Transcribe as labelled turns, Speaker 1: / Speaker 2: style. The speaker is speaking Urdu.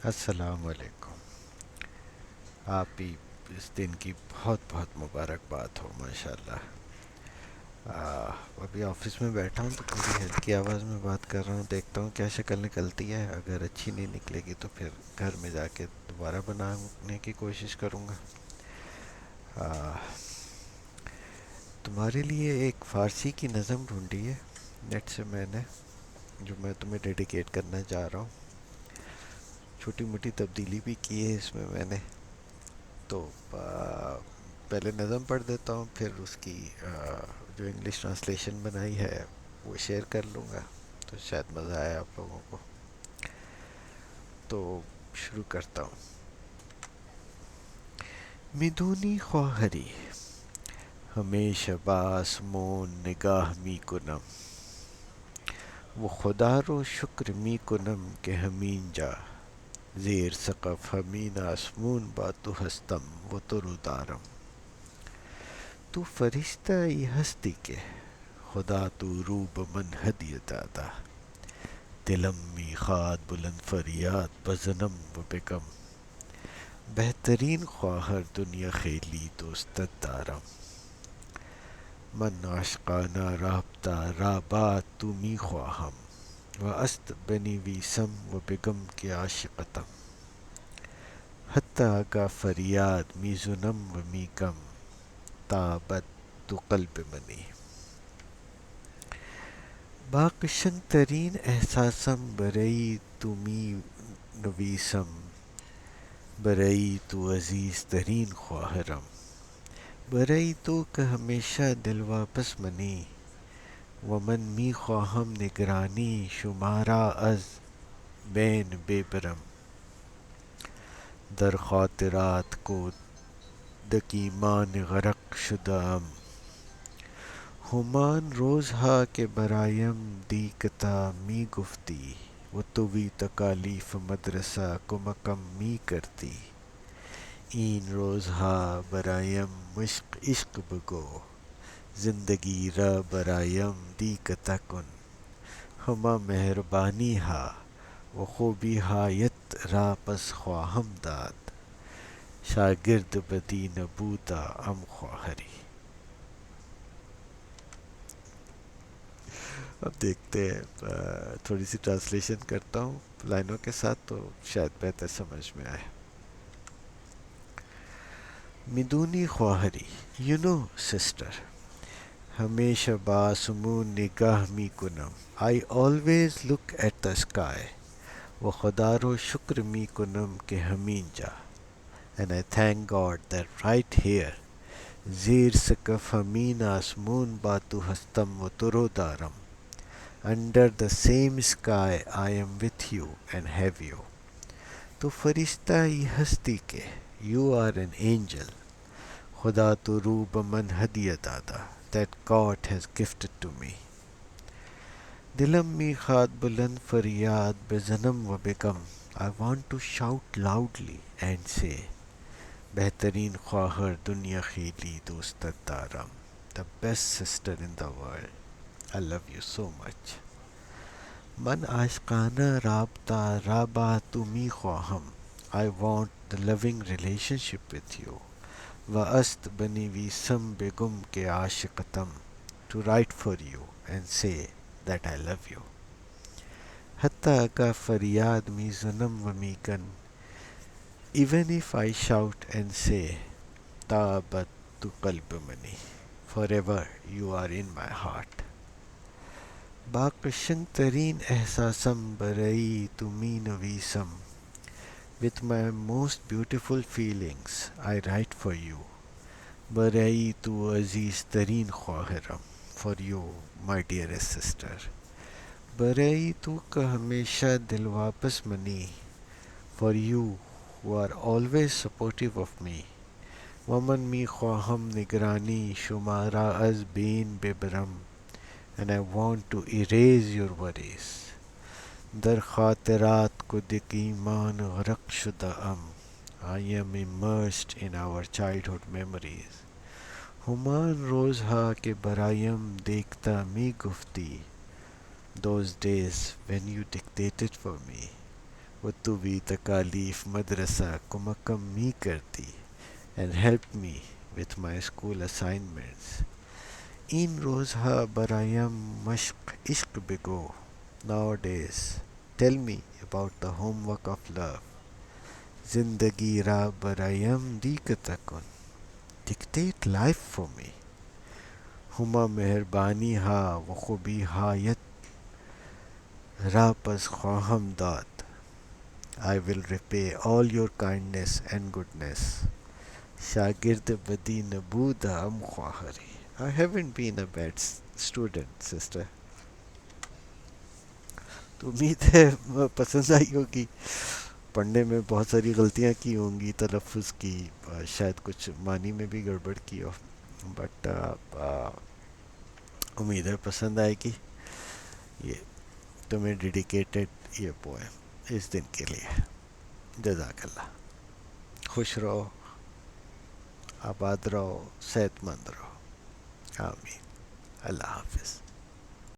Speaker 1: السلام علیکم. آپ بھی اس دن کی بہت بہت مبارکباد ہو ماشاء اللہ. ابھی آفس میں بیٹھا ہوں تو تھوڑی ہلکی آواز میں بات کر رہا ہوں. دیکھتا ہوں کیا شکل نکلتی ہے. اگر اچھی نہیں نکلے گی تو پھر گھر میں جا کے دوبارہ بنانے کی کوشش کروں گا. تمہارے لیے ایک فارسی کی نظم ڈھونڈی ہے نیٹ سے میں نے، جو میں تمہیں ڈیڈیکیٹ کرنا چاہ رہا ہوں. چھوٹی موٹی تبدیلی بھی کی ہے اس میں نے. تو پہلے نظم پڑھ دیتا ہوں، پھر اس کی جو انگلش ٹرانسلیشن بنائی ہے وہ شیئر کر لوں گا، تو شاید مزہ آئے آپ لوگوں کو. تو شروع کرتا ہوں. میدونی خواهری همیشه به آسمون نگاه می کنم و خدا رو شکر می کنم که همین جا زیر سقف همین آسمون با تو هستم و تو رو دارم. تو فرشتہ ای ہستی کے خدا تو رو به من هدیه دادا. دلم میخواد بلند فریاد بزنم و بگم بهترین خواهر دنیا خیلی دوستت دارم. من عاشقانه رابطه را با تو میخواهم و است بنویسم و بگم که عاشقتم. حتی اگه فریاد میزنم و میگم تابت تو قلب منی. با قشنگترین احساسم برای تو می نویسم، برای تو عزیزترین خواهرم، برای تو که همیشه دل واپس منی و من می خواهم نگرانی شمارا از بین ببرم. در خاطرات کو دکیمان غرق شده ام. همان روزها که برایم دیکتا می گفتی و توی تکالیف مدرسه کمکم می کردی. این روزها برایم مشق عشق بگو، زندگی را برایم دیکتا کن. همه مهربانی ها و خوبی هایت را پس خواهم داد. شاگرد بدی نبودا ام خواهری. اب دیکھتے ہیں، تھوڑی سی ٹرانسلیشن کرتا ہوں لائنوں کے ساتھ تو شاید بہتر سمجھ میں آئے. میدونی خواہری، you know sister، ہمیشہ بآسمون نگاہ می کنم. I always look at the sky و خدا رو شکر می کنم کہ ہمین جا. And I thank God that right here زیر سقف ہمین آسمون با تو ہستم و تو رو دارم. Under the same sky I am with you and have you. تو فرشتہ ای ہستی کے you are an angel. خدا تو رو بمن ہدیہ دادا that God has gifted to me. دلم می خواد بلند فریاد بزنم و بگم. I want to shout loudly and say بہترین خواہر دنیا خیلی دوستت دارم. The best sister in the world. I love you so much. من عاشقانہ رابطہ رابع تو می خواهم. I want the loving relationship with you. و است بنویسم بگم کہ عاشقتم. To write for you and say that I love you. حتی اگر فریاد می زنم و میگن. Even if I shout and say تابت تو قلب منی. Forever you are in my heart. با قشنگ ترین احساسم برای تو می نویسم. With my most beautiful feelings I write for you. برای تو عزیز ترین خواہرم. For you my dearest sister. برای تو کہ ہمیشہ دل واپس منی. For you who are always supportive of me. ومن می خواهم نگرانی شمارا از بین ببرم. And I want to erase your worries. در خاطرات کو دکیمان غرق شده ام. I am immersed in our childhood memories. ہمان روزها که برایم دیکتا می گفتی. Those days when you dictated for me. وہ تو بھی تکالیف مدرسہ کو مکمل کرتی and helped me with my school assignments. این روزها برایم مشق عشق بگو. Nowadays, tell me about the homework of love. زندگی را برایم دیکته کن. Dictate life for me. ہما مہربانی ها و خوبی هایت را پس خواهم داد. I will repay all your kindness and goodness. شاگرد بدی نبودم خواهری. I haven't been a bad student, sister. تو امید ہے پسند آئی ہوگی. پڑھنے میں بہت ساری غلطیاں کی ہوں گی، تلفظ کی، شاید کچھ معنی میں بھی گڑبڑ کی ہو، بٹ امید ہے پسند آئے گی. یہ تمہیں ڈیڈیکیٹڈ یہ پوئم اس دن کے لیے. جزاک اللہ. خوش رہو، آباد رہو، صحت مند رہو. آمین. اللہ حافظ.